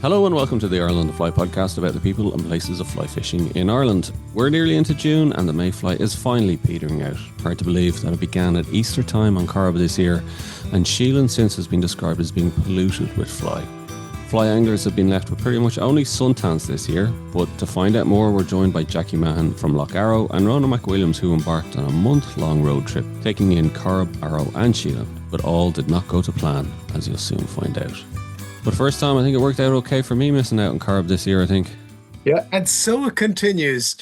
Hello and welcome to the Ireland of Fly podcast about the people and places of fly fishing in Ireland. We're nearly into June and the Mayfly is finally petering out. Hard to believe that it began at Easter time on Corrib this year, and Sheelin since has been described as being polluted with fly. Fly anglers have been left with pretty much only suntans this year, but to find out more, we're joined by Jackie Mahon from Lough Arrow and Ronan McWilliams, who embarked on a month-long road trip, taking in Corrib, Arrow and Sheelin, but all did not go to plan, as you'll soon find out. But first time, I think it worked out okay for me missing out on Corrib this year, I think. Yeah, and so it continues.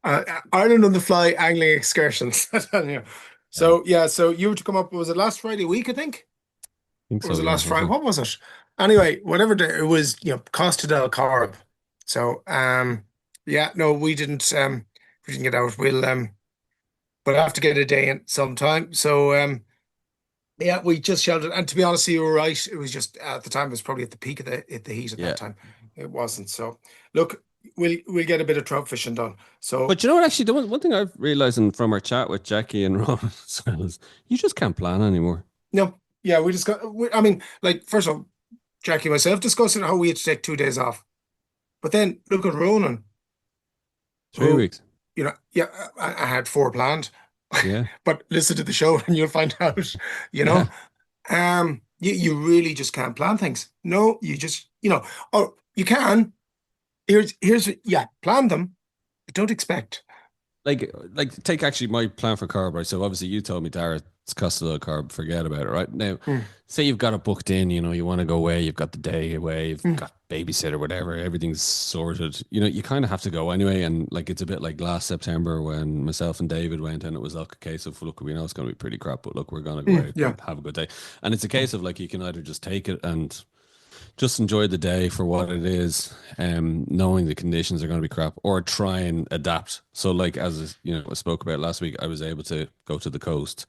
Ireland on the fly angling excursions. Yeah. So you were to come up, was it last Friday week, I think? I think Or so, was it yeah. last Friday? What was it? Anyway, whatever day it was, Costa del Corrib. So yeah, no, we didn't get out. We'll have to get a day in sometime. So yeah, we just sheltered. And to be honest, you were right. It was just at the time, it was probably at the peak of the heat at Yeah. that time. It wasn't. So look, we'll get a bit of trout fishing done. So But you know what, actually, the one thing I've realised from our chat with Jackie and Ron as well is you just can't plan anymore. no, yeah, we just got. I mean, like first of all, Jackie and myself discussing how we had to take 2 days off, but then look at Ronan, 3 weeks. Yeah, I had four planned, Yeah. but listen to the show and you'll find out. You know, you really just can't plan things. No, you just or you can. Plan them, but don't expect. Like take actually my plan for Corrib, right? So obviously you told me, Dara, it's Costa del Corrib, forget about it, right? Now, say you've got it booked in, you want to go away, you've got the day away, you've got babysitter, whatever, everything's sorted. You kind of have to go anyway. And like, it's a bit like last September when myself and David went and it was like a case of, look, we know it's going to be pretty crap, but look, we're going to go out Yeah. and have a good day. And it's a case of like, you can either just take it and just enjoy the day for what it is, knowing the conditions are going to be crap, or try and adapt. So like, as I spoke about last week, I was able to go to the coast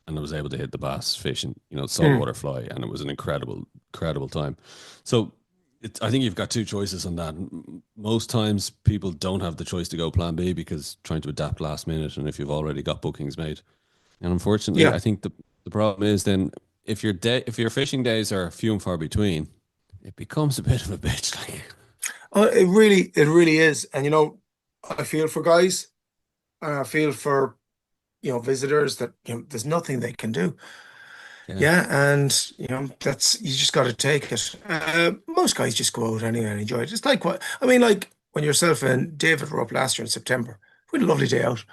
and I was able to hit the bass fishing, saltwater fly, and it was an incredible time. So I think you've got two choices on that. Most times people don't have the choice to go plan B because trying to adapt last minute, and if you've already got bookings made. And unfortunately, I think the problem is then if your fishing days are few and far between, it becomes a bit of a bitch. It really is. And I feel for guys, and I feel for visitors that there's nothing they can do. Yeah, and that's you just got to take it. Most guys just go out anyway and enjoy it. It's like like when yourself and David were up last year in September. We had a lovely day out.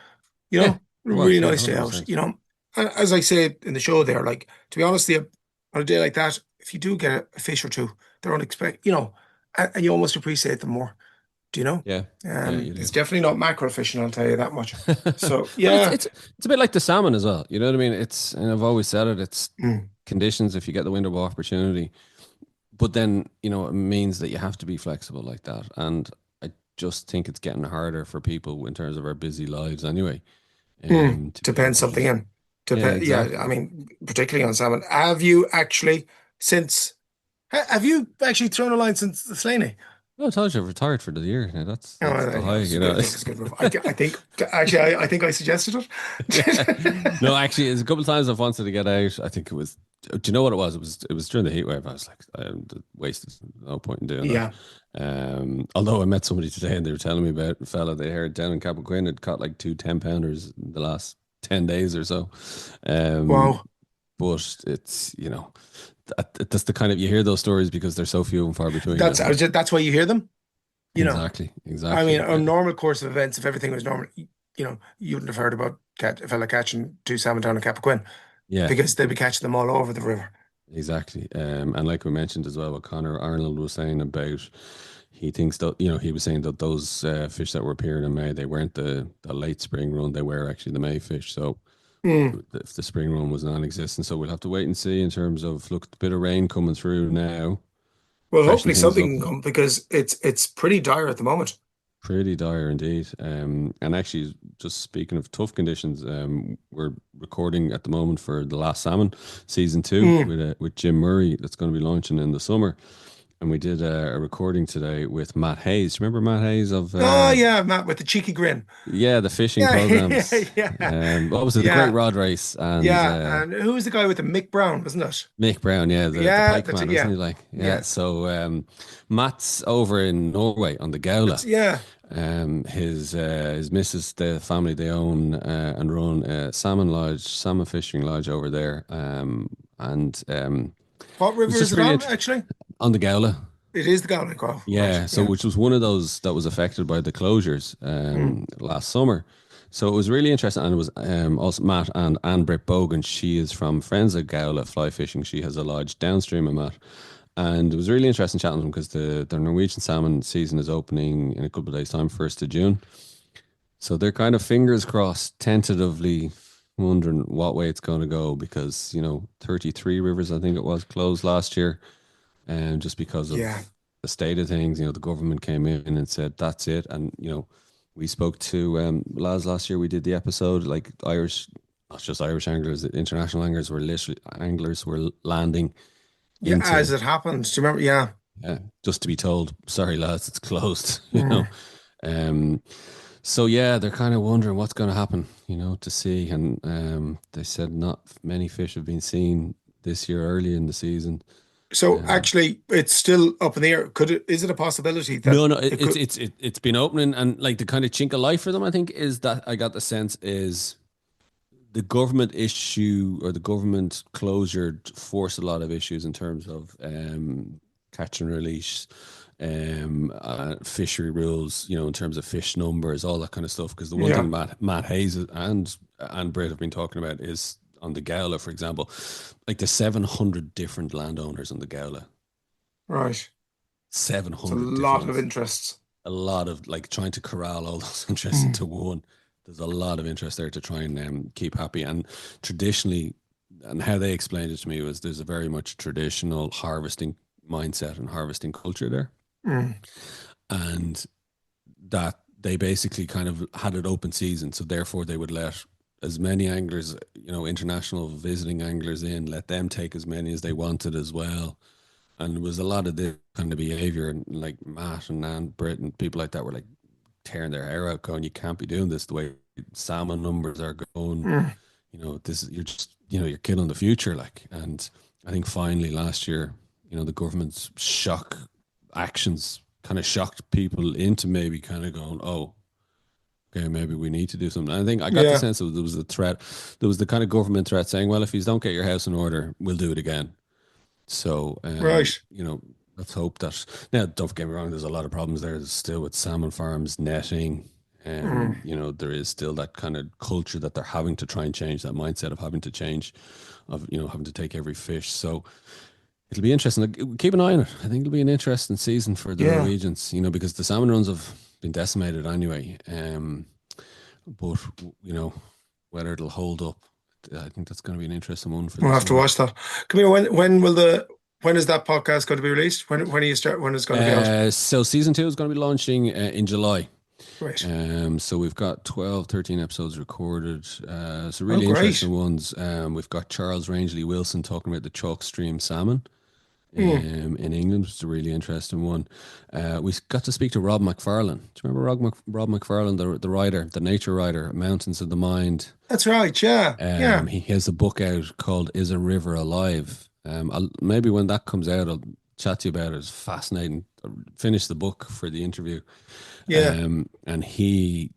Yeah, Really yeah, nice day out. 100%. As I said in the show there, like to be honest with you, on a day like that, if you do get a fish or two, they're unexpected, and you almost appreciate them more. Do you know? Yeah, yeah, you do. It's definitely not macro fishing, I'll tell you that much. So But yeah. it's a bit like the salmon as well. You know what I mean? And I've always said it. It's Mm. conditions if you get the window of opportunity, but then it means that you have to be flexible like that. And I just think it's getting harder for people in terms of our busy lives anyway. To To be able pen to something just in. yeah, Yeah, exactly. I mean, particularly on salmon. Have you actually thrown a line since the Slaney? No, I told you I've retired for the year. Now Oh, that's the yeah, high. it's a good, I think it's a good move. I think actually, I think I suggested it. No, actually, it's a couple of times I've wanted to get out. I think it was. Do you know what it was? It was during the heat wave. I was like, I'm wasted. No point in doing that. Yeah. Although I met somebody today and they were telling me about a fella they heard down in Cappoquin had caught like two 10-pounders in the last 10 days or so. Um, Wow. but it's that's the kind of, you hear those stories because they're so few and far between. I think That's why you hear them. You know, exactly, I mean, exactly. a normal course of events, if everything was normal, you wouldn't have heard about a fella catching two salmon down in Cappoquin Yeah, because they'd be catching them all over the river. exactly. And like we mentioned as well, what Connor Arnold was saying about, he thinks that, he was saying that those fish that were appearing in May, they weren't the late spring run, they were actually the May fish. So Mm. if the spring run was non-existent, so we'll have to wait and see in terms of, look, a bit of rain coming through now, Well, freshen hopefully things something up. can come because it's pretty dire at the moment. Pretty dire indeed. And actually, just speaking of tough conditions, we're recording at the moment for the last salmon season two Mm. with Jim Murray that's going to be launching in the summer. and we did a recording today with Matt Hayes. Do you remember Matt Hayes of Oh yeah, Matt with the cheeky grin. yeah, the fishing Yeah, yeah, programs? yeah, What was it? The Great yeah, Rod Race and yeah. And who was the guy with the Mick Brown, wasn't it? Mick Brown, yeah, the Yeah, pike that's man, it. wasn't Yeah, he? Like, yeah. yeah. So Matt's over in Norway on the Gaula. That's yeah. His missus, the family, they own and run a salmon lodge, salmon fishing lodge over there. And What it was river is just it really on? Actually, on the Gaula. it is the Galway Cove, right? Yeah, so Yeah. which was one of those that was affected by the closures Mm. last summer. So it was really interesting, and it was also Matt and Anne Britt Bogan. She is from Friends of Gowla Fly Fishing. She has a lodge downstream of Matt, and it was really interesting chatting to them because the Norwegian salmon season is opening in a couple of days' time, 1st of June. So they're kind of fingers crossed, tentatively wondering what way it's going to go because 33 rivers I think it was closed last year, and just because Yeah, of the state of things, the government came in and said that's it. And we spoke to lads last year. We did the episode like Irish, not just Irish anglers, the international anglers were landing yeah. into As it happens, do you remember? Yeah. just to be told, sorry lads, it's closed. Mm. Um, so yeah, they're kind of wondering what's going to happen, to see. And they said not many fish have been seen this year early in the season. So Um, actually, it's still up in the air. Could it? Is it a possibility that No, no, it could? it's been opening, and like the kind of chink of life for them, I think, is that I got the sense is the government issue or the government closure forced a lot of issues in terms of catch and release, fishery rules, in terms of fish numbers, all that kind of stuff. Because the one Yeah. thing Matt Hayes and Britt have been talking about is on the Gala, for example, like the 700 different landowners on the Gala, Right. It's a 700 lot of different, interests. a lot of like trying to corral all those interests Mm. into one. There's a lot of interest there to try and keep happy. And traditionally, and how they explained it to me was there's a very much traditional harvesting mindset and harvesting culture there, Mm. and that they basically kind of had an open season, so therefore they would let as many anglers, international visiting anglers in, let them take as many as they wanted as well. And there was a lot of this kind of behavior, and like Matt and Nan Britt and people like that were like tearing their hair out, going, "You can't be doing this the way salmon numbers are going. Mm. This you're just you're killing the future." Like, and I think finally last year, the government's shock actions kind of shocked people into maybe kind of going, "Oh, okay, maybe we need to do something." I think I got the Yeah. sense that there was a threat. There was the kind of government threat saying, "Well, if you don't get your house in order, we'll do it again." So, Right. let's hope that now, don't get me wrong, there's a lot of problems there still with salmon farms, netting. Mm. There is still that kind of culture that they're having to try and change, that mindset of having to change, of, having to take every fish. So it'll be interesting. Like, keep an eye on it. I think it'll be an interesting season for the Yeah. Norwegians, because the salmon runs have been decimated anyway. But, whether it'll hold up, I think that's going to be an interesting one for We'll the have to summer. watch that. Come here. When is that podcast going to be released? When do you start? When is it going to be out? So season 2 is going to be launching in July. Great. So we've got 12, 13 episodes recorded. So Oh, really great. interesting ones. We've got Charles Rangeley Wilson talking about the chalk stream salmon Mm. in England, which is a really interesting one. We got to speak to Rob McFarlane. Do you remember Rob McFarlane, the writer, the nature writer, Mountains of the Mind? That's right. Yeah. Yeah. He has a book out called "Is a River Alive?" Maybe when that comes out, I'll chat to you about it. It's fascinating. I finished the book for the interview, Yeah. and he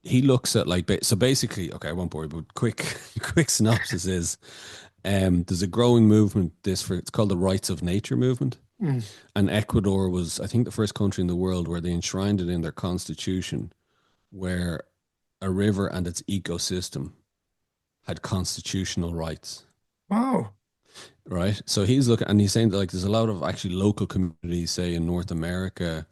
looks at like so basically. Okay, I won't bore you, but quick quick synopsis is there's a growing movement. It's called the Rights of Nature movement, Mm. and Ecuador was, I think, the first country in the world where they enshrined it in their constitution, where a river and its ecosystem had constitutional rights, Wow. right? So he's looking and he's saying that like there's a lot of actually local communities, say in North America,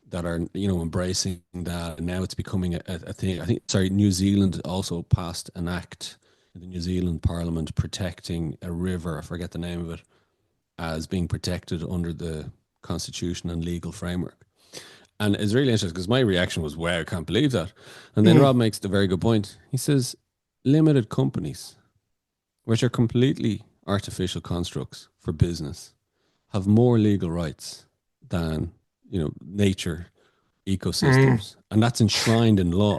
that are embracing that, and now it's becoming a thing. I think, sorry, New Zealand also passed an act in the New Zealand Parliament protecting a river. I forget the name of it, as being protected under the constitution and legal framework. And it's really interesting because my reaction was, "Wow, I can't believe that." And then Mm. Rob makes the very good point. He says, "Limited companies, which are completely artificial constructs for business, have more legal rights than, nature Mm. ecosystems, and that's enshrined in law.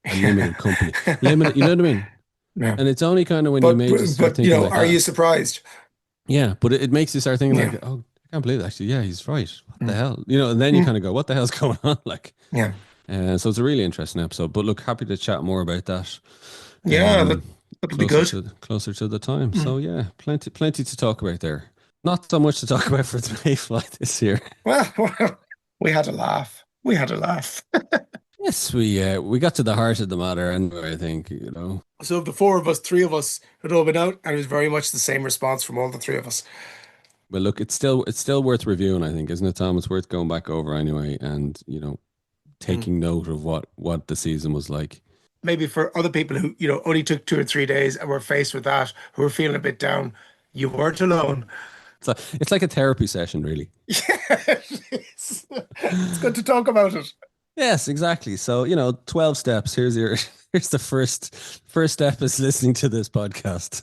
A limited company, limited. You know what I mean? Yeah. And it's only kind of when you But maybe start you thinking know, like are you that. surprised? Yeah, but it makes you start thinking Yeah. like, oh, I can't believe it. Actually, yeah, he's right. What the Mm. hell? And then you Mm. kind of go, what the hell's going on? Like, Yeah. so it's a really interesting episode. But look, happy to chat more about that. Yeah, Um, that'll be good. closer to the time. Mm. So yeah, plenty to talk about there. Not so much to talk about for the Mayfly this year. Well, we had a laugh. We had a laugh. Yes, we got to the heart of the matter anyway, I think. So of the four of us, three of us had all been out, and it was very much the same response from all the three of us. But look, it's still worth reviewing, I think, isn't it, Tom? It's worth going back over anyway and, Mm. taking note of what the season was like. Maybe for other people who, only took 2 or 3 days and were faced with that, who were feeling a bit down, you weren't alone. It's like a therapy session, really. Yeah, it's good to talk about it. Yes, exactly. So, 12 steps. Here's the first step is listening to this podcast.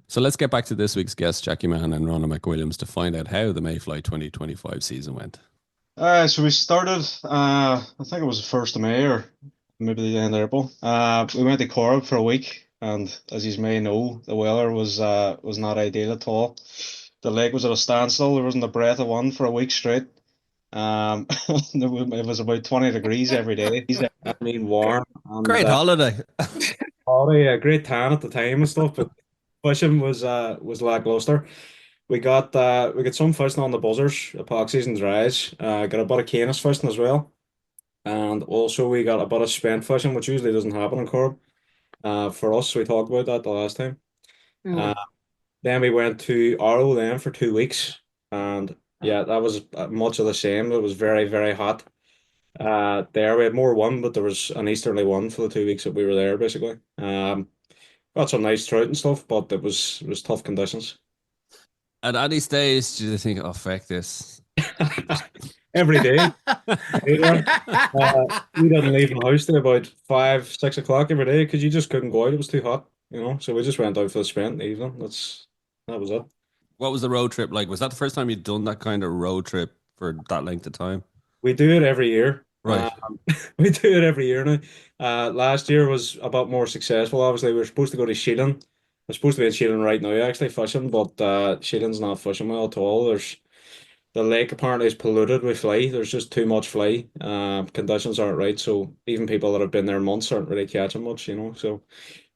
So let's get back to this week's guests, Jackie Mahon and Ronan McWilliams, to find out how the Mayfly 2025 season went. So we started, I think it was the 1st of May or maybe the end of April. We went to Corrib for a week, and as you may know, the weather was not ideal at all. The lake was at a standstill. There wasn't a breath of wind for a week straight. It was about 20 degrees every day. I mean, warm. And Great holiday. oh yeah, great tan at the time and stuff, but fishing was lackluster. We got some fishing on the buzzers, epoxies and dries. Got a bit of canis fishing as well. And also we got a bit of spent fishing, which usually doesn't happen in Corb. For us, we talked about that the last time. Uh, Mm. then we went to Arrow then for 2 weeks. And yeah, that was much of the same. It was very, very hot. There we had more wind, but there was an easterly wind for the 2 weeks that we were there, basically. Got some nice trout and stuff, but it was tough conditions. At any stage, do you think, oh, fuck this? Every day. We didn't leave the house till about 5, 6 o'clock every day because you just couldn't go out. It was too hot. So we just went out for the sprint in the evening. That was it. What was the road trip like? Was that the first time you'd done that kind of road trip for that length of time? We do it every year. Right. We do it every year now. Last year was a bit more successful. Obviously, we were supposed to go to Sheelin. We're supposed to be in Sheelin right now, actually fishing, but Sheelin's not fishing well at all. The lake apparently is polluted with fly. There's just too much fly. Conditions aren't right, so even people that have been there months aren't really catching much. So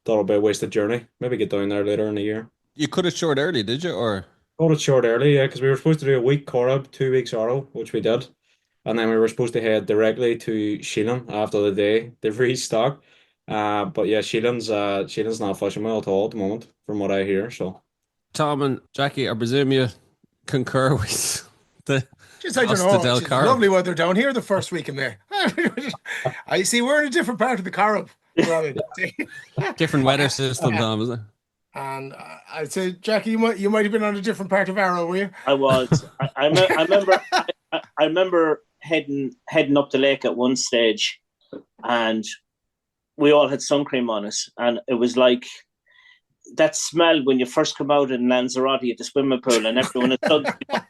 thought it'd be a wasted journey. Maybe get down there later in the year. You cut it short early, did you? Or Got it short early, yeah, because we were supposed to do a week Corrib, 2 weeks Arrow, which we did. And then we were supposed to head directly to Sheelin after the day to restock. But yeah, Sheelin's not fishing well at all at the moment, from what I hear. So Tom and Jackie, I presume you concur with the Just, I don't Costa know. del It's Carro. lovely weather down here the first week in May. I see we're in a different part of the Corrib. Different weather system, Tom, is it? And I'd say, Jackie, you might have been on a different part of Arrow, were you? I was. I remember. I remember heading up the lake at one stage, and we all had sun cream on us, and it was like that smell when you first come out in Lanzarote at the swimming pool, and everyone is sun cream.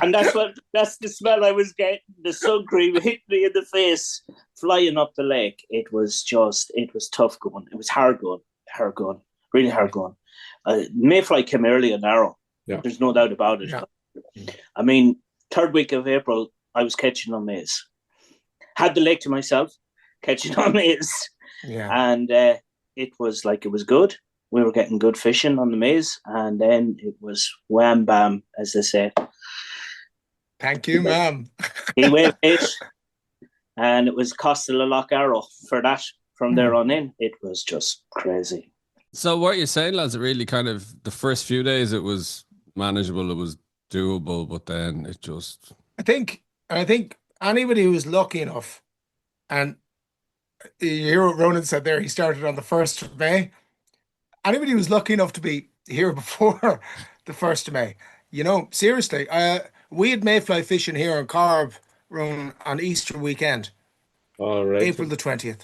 And that's the smell I was getting. The sun cream hit me in the face, flying up the lake. It was tough going. It was hard going, really hard going. Mayfly came early and narrow. Yeah. There's no doubt about it. Yeah. I mean, 3rd week of April, I was catching on maize. Had the lake to myself, catching on maize. Yeah. And it was good. We were getting good fishing on the maize. And then it was wham bam, as they say. Thank you, ma'am. He waved it. And it was Costa Lough Arrow for that. From there on in, it was just crazy. So what you're saying, lads, it really kind of the first few days it was manageable, it was doable, but then it just I think anybody who was lucky enough, and you hear what Ronan said there, he started on the 1st of May. Anybody who was lucky enough to be here before the 1st of May, seriously, we had mayfly fishing here in Corrib, Ronan, on Easter weekend, all right. April the 20th.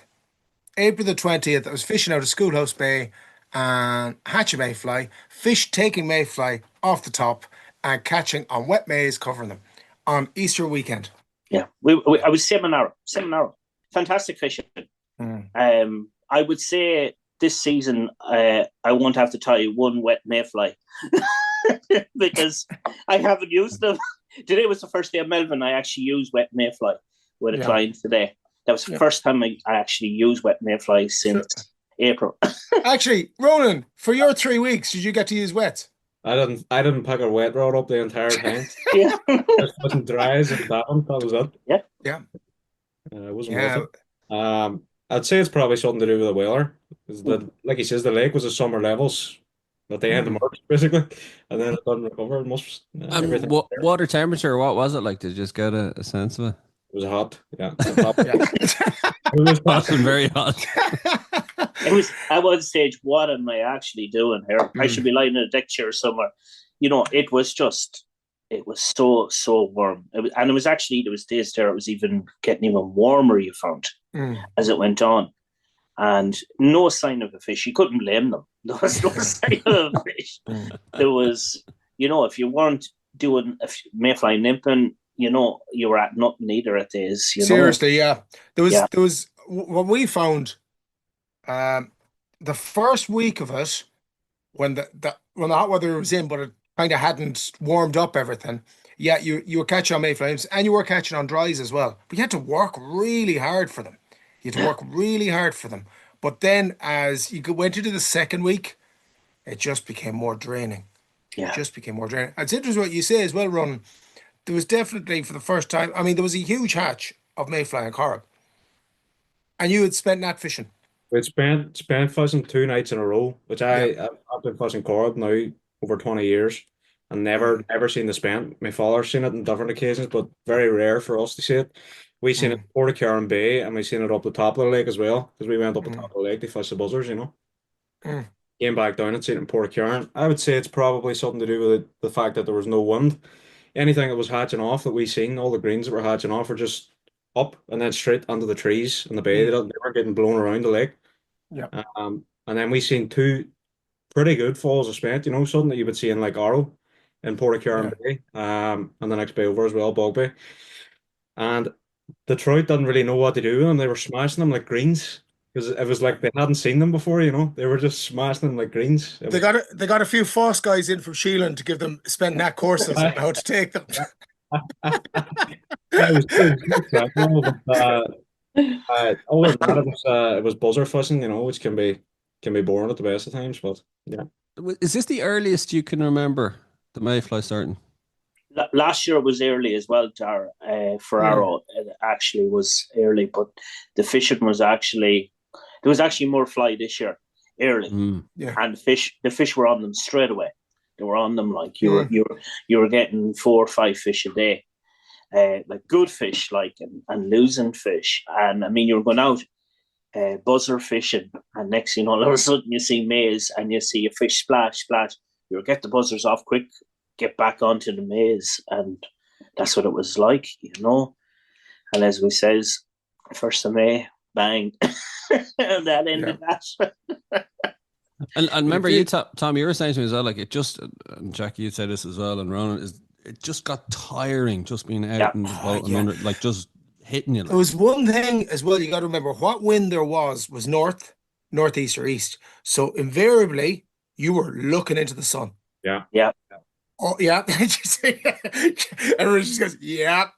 April the 20th, I was fishing out of Schoolhouse Bay and hatch a mayfly, fish taking mayfly off the top. and catching on wet maize, covering them on Easter weekend. Yeah, I was salmon arrow, fantastic fishing. I would say this season I won't have to tell you one wet mayfly because I haven't used them. Today was the first day of Melbourne. I actually used wet mayfly with a client today. That was the first time I actually used wet mayfly since April. Actually, Ronan, for your 3 weeks, did you get to use wet? I didn't pick a wet rod up the entire time. Yeah. Just wasn't dry as that one. That was it. Yeah. It wasn't worth it. I'd say it's probably something to do with the weather. Like he says, the lake was at summer levels at the end of March, basically, and then it doesn't recover. It must. And water temperature, what was it like? Did you just get a sense of it? It was hot. Yeah. It was hot and very hot. It was at one stage, what am I actually doing here? I should be lying in a deck chair somewhere. It was so warm. There was days there it was even getting even warmer, you found, as it went on. And no sign of a fish. You couldn't blame them. There was no sign of a fish. There was, if you weren't doing a mayfly nymphing, you were at nothing either at days. Seriously, yeah. There was what we found. The first week of it, when the hot weather was in, but it kind of hadn't warmed up everything. Yeah, you were catching on mayflies and you were catching on dries as well. But you had to work really hard for them. But then as you went into the second week, it just became more draining. Yeah. It just became more draining. It's interesting what you say as well, Ron. There was definitely for the first time, there was a huge hatch of mayfly in Corrib. And you had spent that fishing. We'd spent fishing 2 nights in a row, which I've been fishing Corrib now over 20 years and never seen the spent. My father's seen it on different occasions, but very rare for us to see it. We seen it in Port Bay and we seen it up the top of the lake as well because we went up the top of the lake to fish the buzzers, Came back down and seen it in Port. I would say it's probably something to do with the fact that there was no wind. Anything that was hatching off that we seen, all the greens that were hatching off were just up and then straight under the trees in the bay. They weren't getting blown around the lake. Yeah. And then we seen 2 pretty good falls of spent, something that you would see in Lough Arrow in Port Bay, and the next bay over as well, Bog Bay. And the trout didn't really know what to do with them. They were smashing them like greens because it was like they hadn't seen them before, They were just smashing them like greens. They got a few FOSS guys in from Sheelin to give them spent net courses on how to take them. It was other than that, it was buzzer fishing, which can be boring at the best of times. But yeah, is this the earliest you can remember the mayfly starting? Last year it was early as well, Tara. For Arrow, it actually was early, but the fishing was there was actually more fly this year early, and the fish were on them straight away. They were on them like you were getting 4 or 5 fish a day. Like good fish, and losing fish, and you were going out buzzer fishing, and next thing all of a sudden you see maize and you see a fish splash. You'll get the buzzers off quick, get back onto the maize, and that's what it was like, And as we says, 1st of May, bang, and that ended that. And remember, you Tom, you were saying to me as well, like it just, and Jackie, you said this as well, and Ronan, it just got tiring just being out in the boat and under, like just hitting you. There was one thing as well, you got to remember what wind there was north, northeast, or east. So invariably, you were looking into the sun. Yeah. Oh, yeah. Everyone just goes, yeah.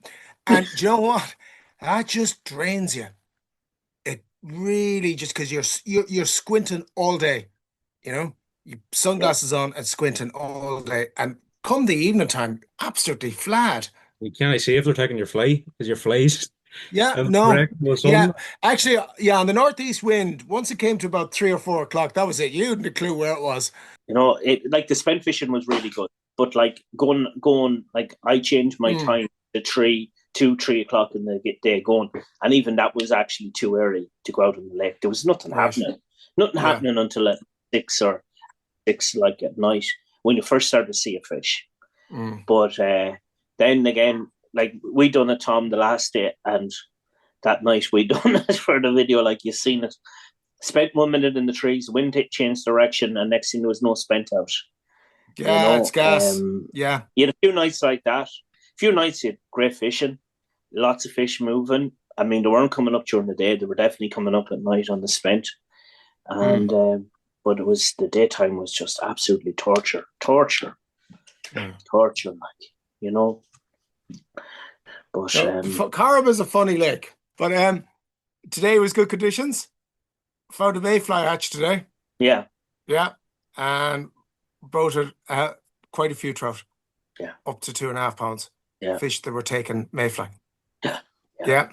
And do you know what? That just drains you. It really just because you're squinting all day, you sunglasses on and squinting all day, and come the evening time, absolutely flat. You can't see if they're taking your fly because your flies. Yeah, no. Yeah, actually, on the northeast wind, once it came to about 3 or 4 o'clock, that was it. You hadn't a clue where it was. Like the spent fishing was really good, but like going, like I changed my time to 3 o'clock in the day going, and even that was actually too early to go out on the lake. There was nothing happening. Nothing happening until 6 like at night when you first started to see a fish. But then again, like we done it, Tom, the last day, and that night we done it for the video, like you seen it. Spent 1 minute in the trees, wind changed direction, and next thing there was no spent out. Yeah, it's gas. Yeah. You had a few nights like that. A few nights you had great fishing, lots of fish moving. I mean, they weren't coming up during the day. They were definitely coming up at night on the spent. And but it was the daytime was just absolutely torture, like, you know. But Corrib is a funny lake. But today was good conditions. Found a mayfly hatch today. Yeah. And brought quite a few trout. Yeah. Up to 2.5 pounds. Yeah. Fish that were taken mayfly. Yeah.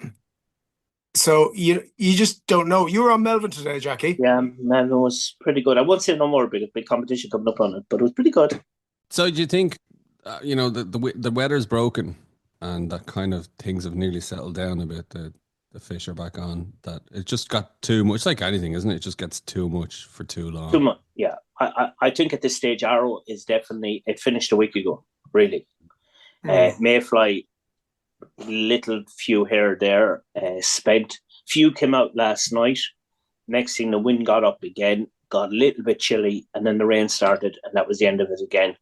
So you just don't know. You were on Melbourne today, Jackie. Yeah, Melbourne was pretty good. I won't say no more big competition coming up on it, but it was pretty good. So do you think, the weather's broken and that kind of things have nearly settled down a bit? The fish are back on. That it just got too much, like anything, isn't it? It just gets too much for too long. Too much, yeah. I think at this stage, Arrow is definitely, it finished a week ago, really. Mayfly, little few here there, spent. Few came out last night. Next thing, the wind got up again, got a little bit chilly, and then the rain started, and that was the end of it again.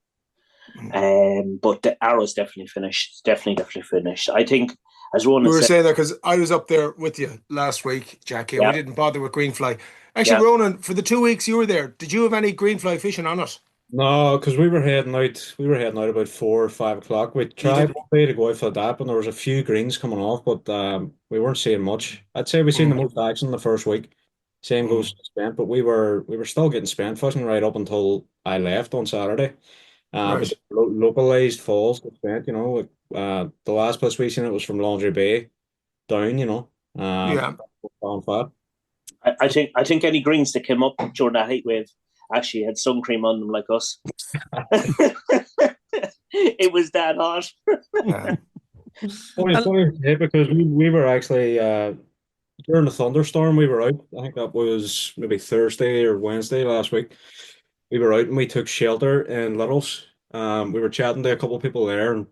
But the Arrow's definitely finished. Definitely finished. I think, as Ronan we were said, saying that because I was up there with you last week, Jackie, and we didn't bother with greenfly. Actually, Ronan, for the 2 weeks you were there, did you have any greenfly fishing on it? No, because we were heading out. We were heading out about 4 or 5 o'clock. We tried one day to go out for that, and there was a few greens coming off, but we weren't seeing much. I'd say we seen the most action the first week. Same goes to spent, but we were still getting spent fishing right up until I left on Saturday. But localized falls to spent, the last place we seen it was from Laundry Bay down, on fat. I think any greens that came up during that heat wave actually had sun cream on them like us. It was that hot. Funny because we were actually during the thunderstorm we were out. I think that was maybe Thursday or Wednesday last week. We were out and we took shelter in Littles. We were chatting to a couple of people there and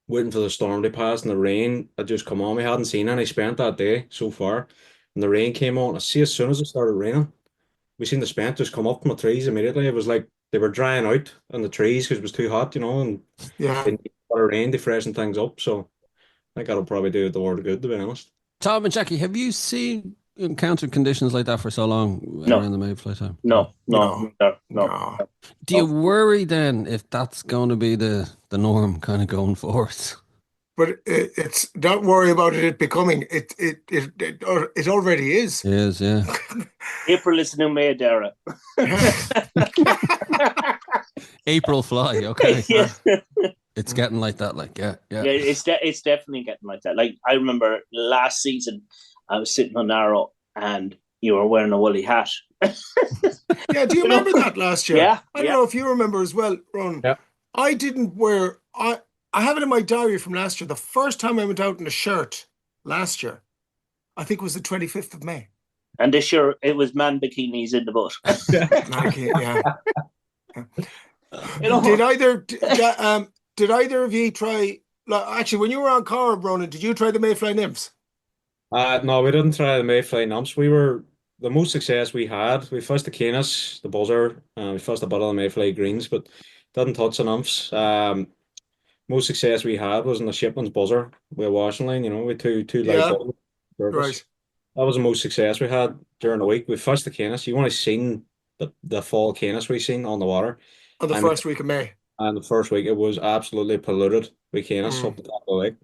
waiting for the storm to pass, and the rain had just come on. We hadn't seen any spent that day so far, and the rain came on. I see as soon as it started raining, we seen the spent just come up from the trees immediately. It was like they were drying out in the trees because it was too hot, and they needed a lot of rain to freshen things up. So I think that'll probably do the world good, to be honest. Tom and Jackie, have you encountered conditions like that for so long around the mayfly time? No. Do you worry then if that's going to be the norm kind of going forward? But it's don't worry about it becoming it already is. It is, yeah. April is the new May, Dara. April fly, okay. Yeah. It's getting like that, It's definitely getting like that. Like I remember last season, I was sitting on Arrow and you were wearing a woolly hat. Yeah, do you remember that last year? Yeah. I don't know if you remember as well, Ron. Yeah. I didn't wear. I have it in my diary from last year. The first time I went out in a shirt last year, I think it was the 25th of May. And this year it was man bikinis in the boat. Did either of you try? Actually, when you were on Corrib, Ronan, did you try the Mayfly nymphs? No, we didn't try the Mayfly nymphs. The most success we had. We fished the Canis, the buzzer, we fished a bit of the Mayfly greens, but didn't touch the nymphs. Most success we had was in the Shipman's buzzer with a washing line. With two light buzzers. Right. That was the most success we had during the week. We fished the Canis. You want to seen the fall Canis we seen on the water On the first week of May. And the first week it was absolutely polluted with Canis up the top of the lake.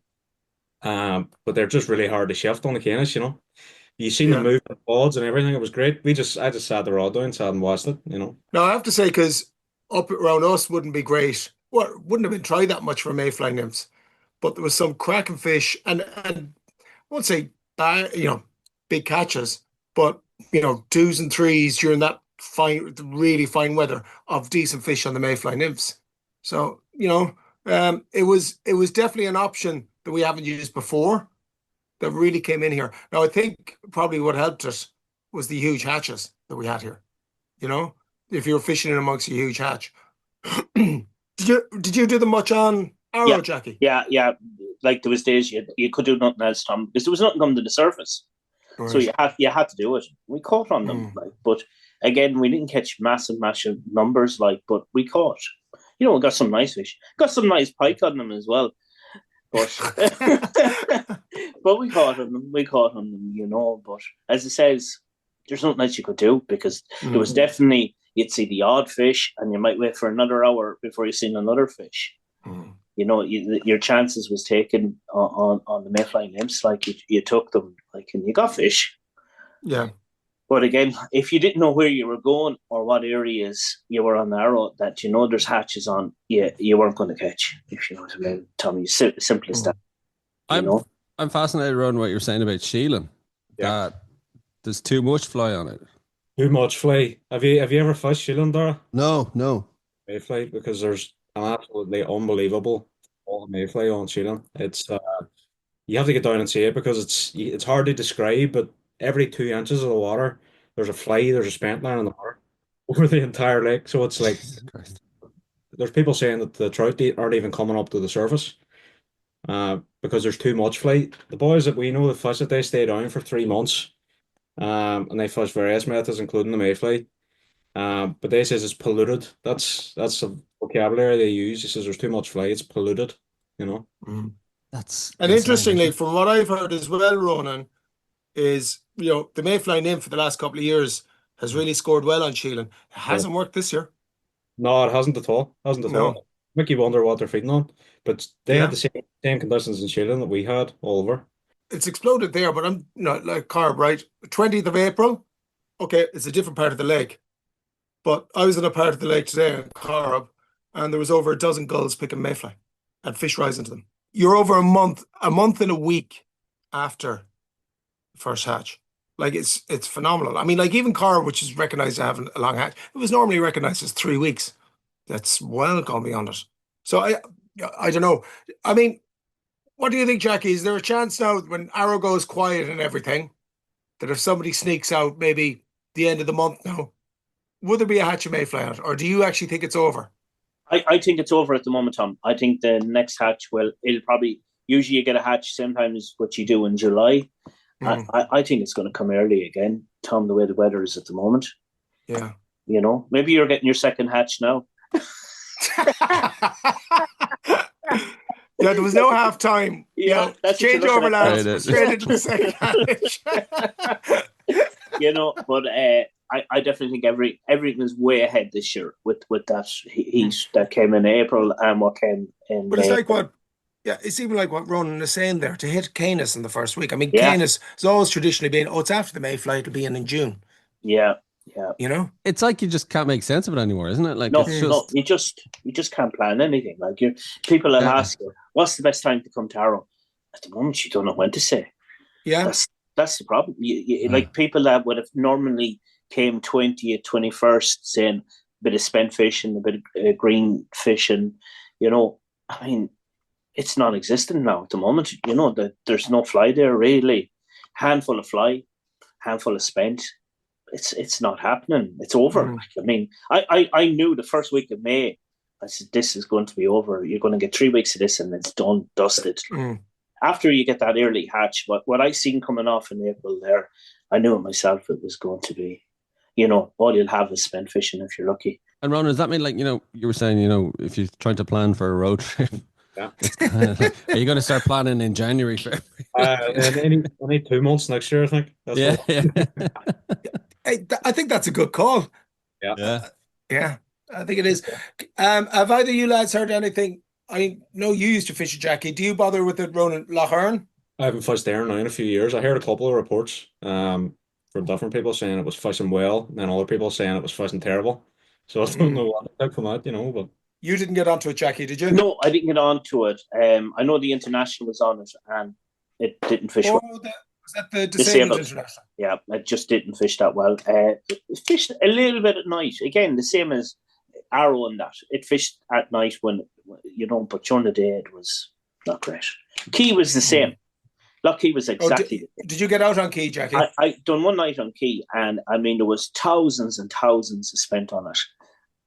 But they're just really hard to shift on the Canis. You seen them move the pods and everything. It was great. I just sat the rod down, sat and watched it. Now I have to say, because up around us wouldn't be great. Well, wouldn't have been tried that much for Mayfly nymphs, but there was some cracking fish, and I won't say bad, big catches, but 2s and 3s during that really fine weather of decent fish on the Mayfly nymphs. So it was definitely an option that we haven't used before that really came in here. Now I think probably what helped us was the huge hatches that we had here. If you were fishing in amongst a huge hatch. Did you do them much on Arrow, Jackie? Yeah. Like there was days you could do nothing else, Tom, because there was nothing coming to the surface. So you had to do it. We caught on them, but again, we didn't catch massive numbers, but we caught. We got some nice fish. Got some nice pike on them as well. But but we caught on them. But as it says, there's nothing else you could do because there was definitely you'd see the odd fish, and you might wait for another hour before you seen another fish. Your chances was taken on the Mayfly nymphs. You took them, and you got fish. Yeah. But again, if you didn't know where you were going or what areas you were on the arrow, that there's hatches on, you weren't going to catch. If you know what I mean, Tommy. Simple as that. I'm fascinated around what you're saying about Sheelin. Yeah. There's too much fly on it. Too much fly. Have you ever fished Sheelin, Dara? No. Mayfly, because there's an absolutely unbelievable Mayfly on Sheelin. It's you have to get down and see it because it's hard to describe, but every 2 inches of the water, there's a fly, there's a spent line in the water over the entire lake. So it's like there's people saying that the trout aren't even coming up to the surface because there's too much fly. The boys that we know that fish it, they stay down for 3 months and they fish various methods, including the Mayfly. But they says it's polluted. That's the vocabulary they use. He says there's too much fly, it's polluted, That's interestingly, from what I've heard as well, Ronan, is the Mayfly nymph for the last couple of years has really scored well on Sheelin. It hasn't worked this year. No, it hasn't at all. All. Make you wonder what they're feeding on. But they had the same conditions in Sheelin that we had all over. It's exploded there, but I'm not like Corrib, right? 20th of April. Okay, it's a different part of the lake. But I was in a part of the lake today in Corrib, and there was over a dozen gulls picking Mayfly and fish rising to them. You're over a month and a week after first hatch. It's phenomenal. I mean, even Corrib, which is recognized as having a long hatch, it was normally recognized as 3 weeks. That's well gone beyond it. So I don't know. I mean, what do you think, Jackie? Is there a chance now when Arrow goes quiet and everything that if somebody sneaks out maybe the end of the month now, would there be a hatch of Mayfly out, or do you actually think it's over? I think it's over at the moment, Tom. I think the next hatch it'll probably usually you get a hatch sometimes what you do in July. I think it's going to come early again, Tom, the way the weather is at the moment. Yeah. Maybe you're getting your second hatch now. Yeah, there was no half time. Yeah, that's change over, lads. Straight into the second hatch. But I definitely think everything is way ahead this year with that heat that came in April and what came in. But it's like what. Yeah, it's even like what Ronan is saying there, to hit Canis in the first week. I mean, Canis has always traditionally been, it's after the Mayfly, it'll be in June. Yeah. It's like you just can't make sense of it anymore, isn't it? No, you just can't plan anything. People will ask you, what's the best time to come to Arrow? At the moment, you don't know when to say. Yeah. That's the problem. Like people that would have normally came 20th, 21st, saying a bit of spent fishing, a bit of green fishing, I mean, it's non-existent now at the moment. That there's no fly there really. Handful of fly, handful of spent. It's not happening. It's over. I mean, I knew the first week of May. I said this is going to be over. You're going to get 3 weeks of this, and it's done, dusted. After you get that early hatch, what I seen coming off in April there, I knew it myself. It was going to be, all you'll have is spent fishing if you're lucky. And Ron, does that mean you were saying, if you're trying to plan for a road trip? Yeah. It's kind of are you going to start planning in January? And only 2 months next year, I think. That's Hey, I think that's a good call. Yeah. Yeah, I think it is. Have either of you lads heard anything? I know you used to fish at Jackie. Do you bother with it, Ronan? Lough Arrow? I haven't fished there now in a few years. I heard a couple of reports from different people saying it was fishing well, and then other people saying it was fishing terrible. So I don't know what to take from that, but... You didn't get onto it, Jackie, did you? No, I didn't get onto it. I know the International was on it, and it didn't fish well. Was that the Disabled International? Yeah, it just didn't fish that well. It fished a little bit at night. Again, the same as Arrow and that. It fished at night when, but during the day it was not great. Key was the same. Lough Key was exactly. Did you get out on Key, Jackie? I done one night on Key, and I mean there was thousands and thousands spent on it,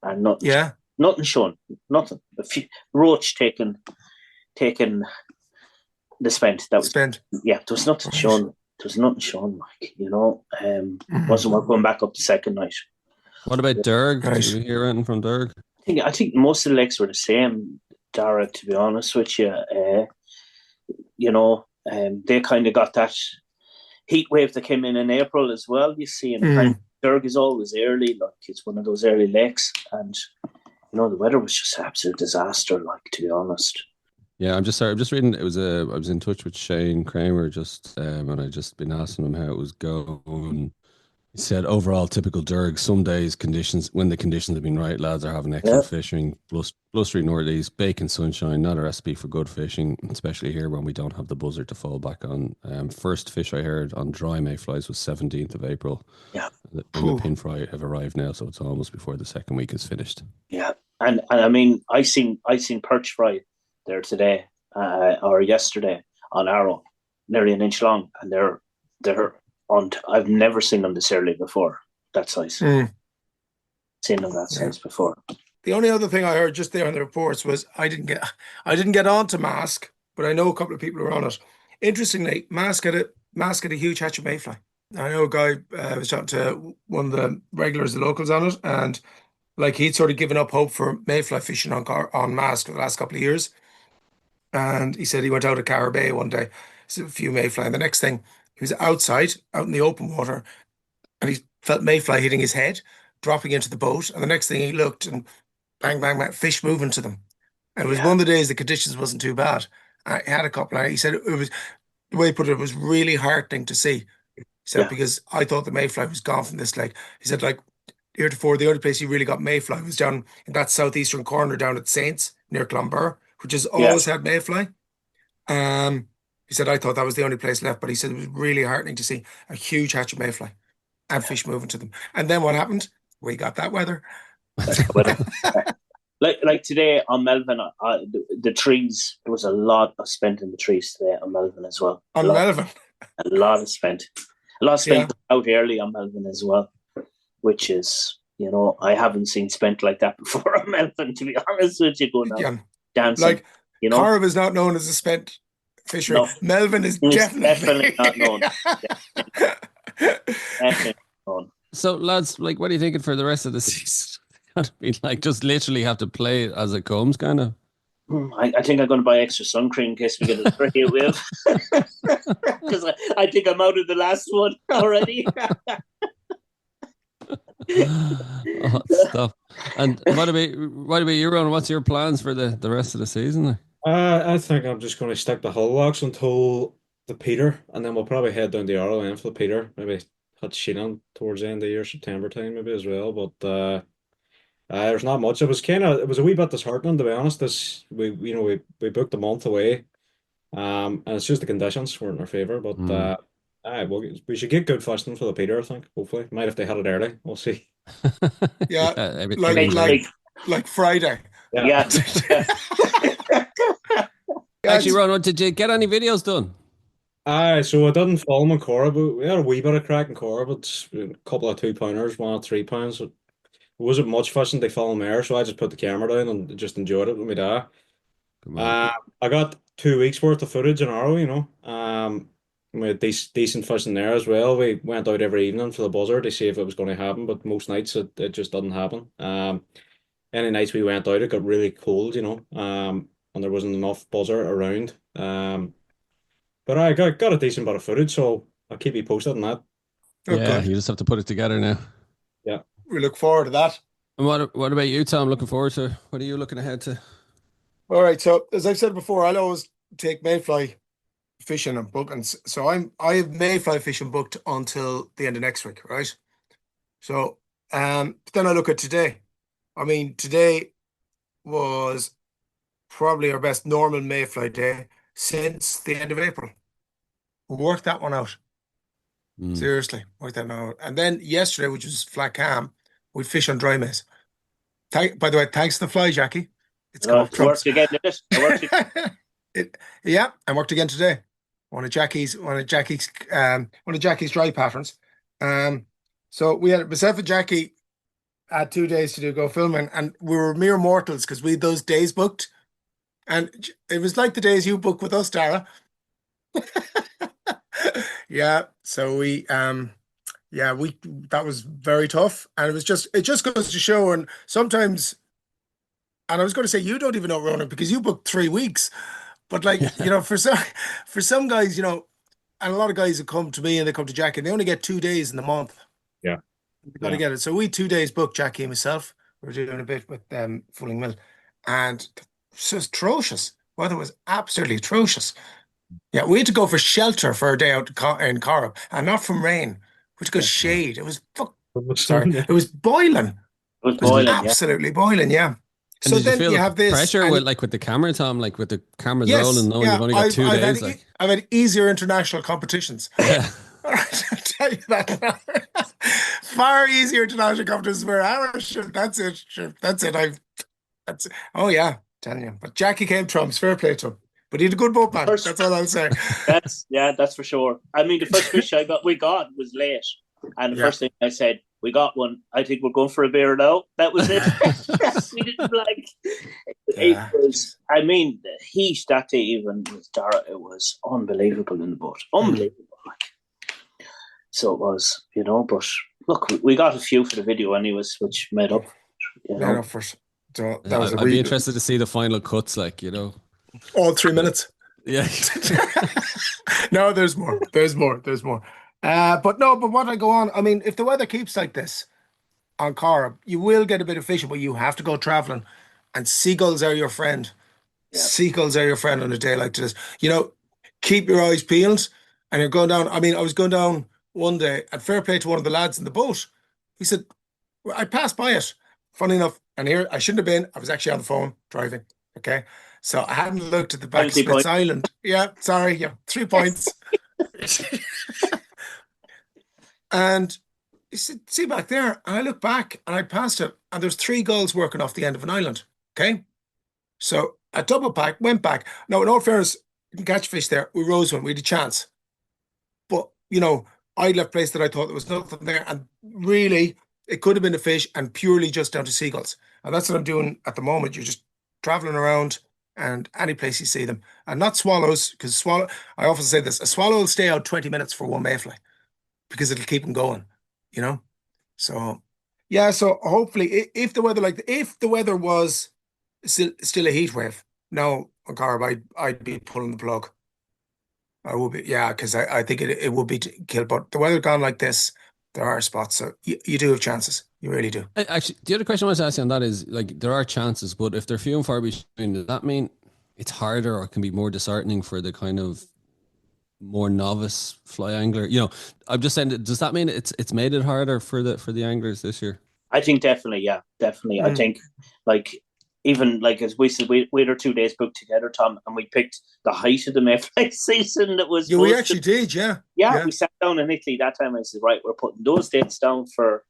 and nothing. Yeah. Nothing shown. Nothing. A few roach taken the spent. That was spent. Yeah, there was nothing shown. there's nothing showing, like, wasn't worth going back up the second night. What about Derg? Right. Did you hear anything from Derg? I think most of the lakes were the same, Dara, to be honest with you. They kind of got that heat wave that came in April as well, you see, and kind of Derg is always early, like it's one of those early lakes, and the weather was just an absolute disaster, like, to be honest. Yeah, I'm just reading. I was in touch with Shane Kramer and I just been asking him how it was going. He said overall typical Derg. Some days when the conditions have been right, lads are having excellent fishing. Blustery northeast, baking sunshine, not a recipe for good fishing, especially here when we don't have the buzzer to fall back on. First fish I heard on dry mayflies was 17th of April. Yeah, and the pin fry have arrived now, so it's almost before the second week is finished. Yeah, and I mean, I seen perch fry there today or yesterday on Arrow, nearly an inch long, and they're on. I've never seen them this early before. That size. Seen them that size before. The only other thing I heard just there on the reports was I didn't get on to Mask, but I know a couple of people who are on it. Interestingly, Mask had a huge hatch of mayfly. I know a guy was talking to one of the regulars, the locals on it, and like he'd sort of given up hope for mayfly fishing on Mask for the last couple of years. And he said he went out at Corrib Bay one day, a few mayfly, and the next thing he was outside, out in the open water, and he felt mayfly hitting his head, dropping into the boat. And the next thing he looked, and bang, bang, bang, fish moving to them. And it was one of the days the conditions wasn't too bad. I had a couple, and he said it was, the way he put it, was really heartening to see. He said, because I thought the mayfly was gone from this lake. He said, like, heretofore, the only place you really got mayfly was down in that southeastern corner down at Saints, near Clonbur, which has always had mayfly. He said, I thought that was the only place left, but he said it was really heartening to see a huge hatch of mayfly and fish moving to them. And then what happened? We got that weather. like today on Melvin, the trees, there was a lot of spent in the trees today on Melvin as well. On Melvin? A lot of spent out early on Melvin as well, which is, I haven't seen spent like that before on Melvin, to be honest with you, going out dancing. Like, Corrib is not known as a spent fishery. No, Melvin is definitely not known. Definitely known. So, lads, like, what are you thinking for the rest of the season? Gotta be like, just literally have to play it as it comes, kind of. I think I'm going to buy extra sun cream in case we get a spray wave. Because I think I'm out of the last one already. Stuff. And what about you, Ron? What's your plans for the rest of the season? I think I'm just going to stick to hull locks until the Peter, and then we'll probably head down the Arrow and for the Peter. Maybe hit Sheelin towards the end of the year, September time, maybe as well. But there's not much. It was a wee bit disheartening, to be honest. We booked a month away, and it's just the conditions weren't in our favour. But we should get good fishing for the Peter, I think. Hopefully, might if they had it early. We'll see. Like Friday. Yeah. Actually, Ron, did you get any videos done? So I didn't film in Corrib. We had a wee bit of crack in Corrib. It's a couple of 2-pounders, one at 3 pounds. It wasn't much fishing to film there, so I just put the camera down and just enjoyed it with my dad. I got 2 weeks worth of footage in Arrow, we had decent fishing there as well. We went out every evening for the buzzer to see if it was going to happen, but most nights it just didn't happen. Any nights we went out, it got really cold, and there wasn't enough buzzer around. But I got a decent bit of footage, so I'll keep you posted on that. You just have to put it together now. Yeah. We look forward to that. And what about you, Tom? Looking forward to? What are you looking ahead to? All right. So as I've said before, I'll always take mayfly fishing and booking. So I have mayfly fishing booked until the end of next week, right? So then I look at today. I mean, today was probably our best normal mayfly day since the end of April. We worked that one out. Seriously, worked that one out. And then yesterday, which was flat calm, we fish on dry maize. By the way, thanks to the fly, Jackie. It's worked again, did it? I worked again today. One of Jackie's dry patterns. So we had myself and Jackie had 2 days to go filming, and we were mere mortals because we had those days booked. And it was like the days you book with us, Dara. Yeah. So that was very tough. And it just goes to show, and sometimes, and I was going to say, you don't even know, Ronan, because you booked 3 weeks. But like, for some guys, and a lot of guys that come to me and they come to Jackie, they only get 2 days in the month. Yeah. You got to get it. So we 2 days booked, Jackie and myself. We're doing a bit with Fulling Mill, and it's just atrocious. Weather was absolutely atrocious. Yeah, we had to go for shelter for a day out in Corrib, and not from rain. We had to go shade. It was it was boiling. It was boiling, absolutely boiling. Yeah. And So did you then feel you have this pressure with the camera, Tom, like with the cameras rolling, knowing you've only got 2 days. I've had easier international competitions. Yeah. All right, I'll tell you that now. Far easier international competitions where that's it. That's it. Oh yeah, telling you. But Jackie came trumps. Fair play to him. But he had a good boat, man. That's all I'll say. That's for sure. I mean, the first fish we got was late, and the first thing I said, we got one. I think we're going for a beer now. That was it. We didn't like. It was. I mean, the heat that day even with Dara, it was unbelievable in the boat. Unbelievable. So it was, But look, we got a few for the video, anyways, which made up. So that was I'd be interested to see the final cuts, all 3 minutes. Yeah. No, there's more. There's more. But what I go on, I mean, if the weather keeps like this on Corrib, you will get a bit of fishing, but you have to go traveling, and seagulls are your friend. Yeah. Seagulls are your friend on a day like this. Keep your eyes peeled, and you're going down. I mean, I was going down one day, and fair play to one of the lads in the boat. He said, I passed by it. Funny enough, and here I shouldn't have been. I was actually on the phone driving. Okay. So I hadn't looked at the back of Spitz Island. Yeah, sorry. Yeah, 3 points. And he said, see back there. And I looked back and I passed it, and there's 3 gulls working off the end of an island. Okay. So I double back, went back. Now, in all fairness, didn't catch fish there. We rose one. We had a chance. But, I left place that I thought there was nothing there. And really, it could have been a fish and purely just down to seagulls. And that's what I'm doing at the moment. You're just traveling around, and any place you see them, and not swallows, because I often say this, a swallow will stay out 20 minutes for one mayfly because it'll keep them going, So yeah, so hopefully if the weather was still a heat wave, no, on Corrib, I'd be pulling the plug. I would be, because I think it would be to kill. But the weather gone like this, there are spots, so you do have chances. You really do. Actually, the other question I was asking on that is, there are chances, but if they're few and far between, does that mean it's harder or can be more disheartening for the kind of more novice fly angler? I'm just saying, does that mean it's made it harder for the anglers this year? I think definitely. I think even as we said, we had our 2 days booked together, Tom, and we picked the height of the Mayfly season that was. Yeah, we actually did, yeah. We sat down in Italy that time. I said, right, we're putting those dates down for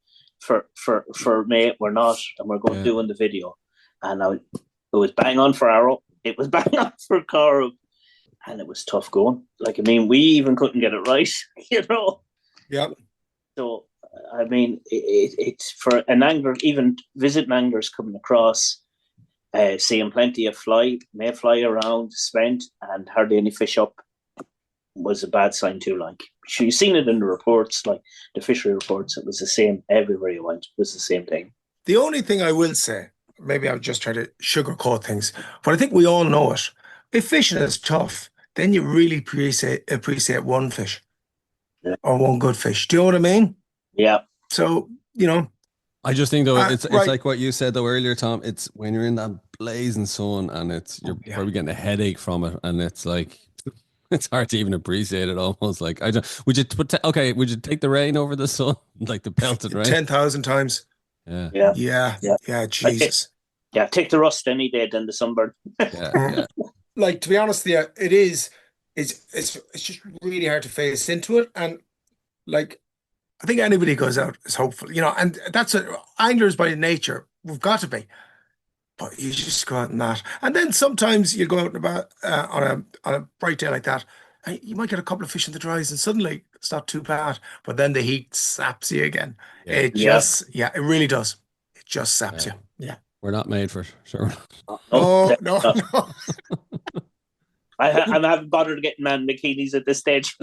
May. We're not, and we're going doing the video. And it was bang on for Arrow. It was bang on for Corrib, and it was tough going. We even couldn't get it right, Yeah. So I mean, it's for an angler, even visiting anglers coming across. Seeing plenty of mayfly around, spent, and hardly any fish up was a bad sign too. You've seen it in the reports, the fishery reports. It was the same everywhere you went. It was the same thing. The only thing I will say, maybe I'm just trying to sugarcoat things, but I think we all know it. If fishing is tough, then you really appreciate one fish or one good fish. Do you know what I mean? Yeah. So, I just think though it's like what you said though earlier, Tom. It's when you're in that blazing sun and you're probably getting a headache from it, and it's it's hard to even appreciate it. Almost would you take the rain over the sun, like the pelted rain 10,000 times? Yeah. Jesus. Take the rust any day than the sunburn. Yeah. To be honest, it is. It's just really hard to face into it, and I think anybody goes out is hopeful, and that's anglers by nature. We've got to be, but you just go out and that, and then sometimes you go out and about on a bright day like that, and you might get a couple of fish in the dries, and suddenly it's not too bad. But then the heat saps you again. Yeah. It really does. It just saps you. Yeah, we're not made for sure. No. I haven't bothered getting man bikinis at this stage.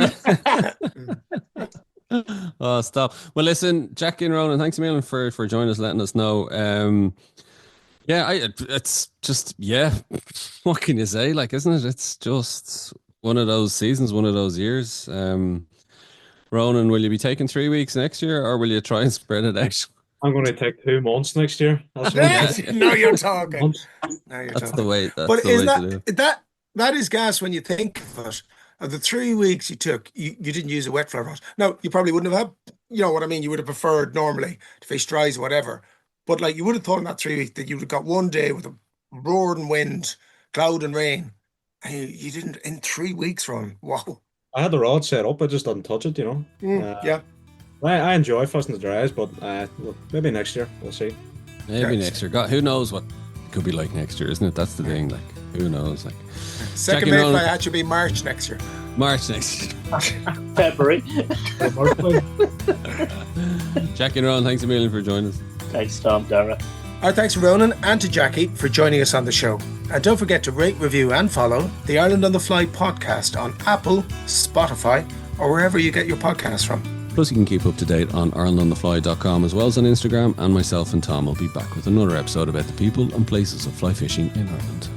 Oh, stop. Well, listen, Jackie and Ronan, thanks a million for joining us, letting us know. It's just, what can you say? Like, isn't it? It's just one of those seasons, one of those years. Ronan, will you be taking 3 weeks next year, or will you try and spread it out? I'm going to take 2 months next year. That's Now you're talking. That's the way. That's But the is way to do it. that is gas when you think of it. Of the 3 weeks you took, you didn't use a wet fly rod. No, you probably wouldn't have had, you know what I mean? You would have preferred normally to fish dries, whatever. But like you would have thought in that 3 weeks that you would have got one day with a roaring wind, cloud and rain. And you didn't in 3 weeks run. Wow. I had the rod set up, I just didn't touch it, you know. Yeah. I enjoy fishing the dries, but maybe next year, we'll see. Maybe next year. God, who knows what it could be like next year, isn't it? That's the thing. Like, who knows? Like, Second Mayfly hatch will be March next year. March next year. February. Jackie and Ronan, thanks a million for joining us. Thanks, Tom, Dara. Our thanks to Ronan and to Jackie for joining us on the show. And don't forget to rate, review and follow the Ireland on the Fly podcast on Apple, Spotify or wherever you get your podcasts from. Plus, you can keep up to date on IrelandOnTheFly.com as well as on Instagram, and myself and Tom will be back with another episode about the people and places of fly fishing in Ireland.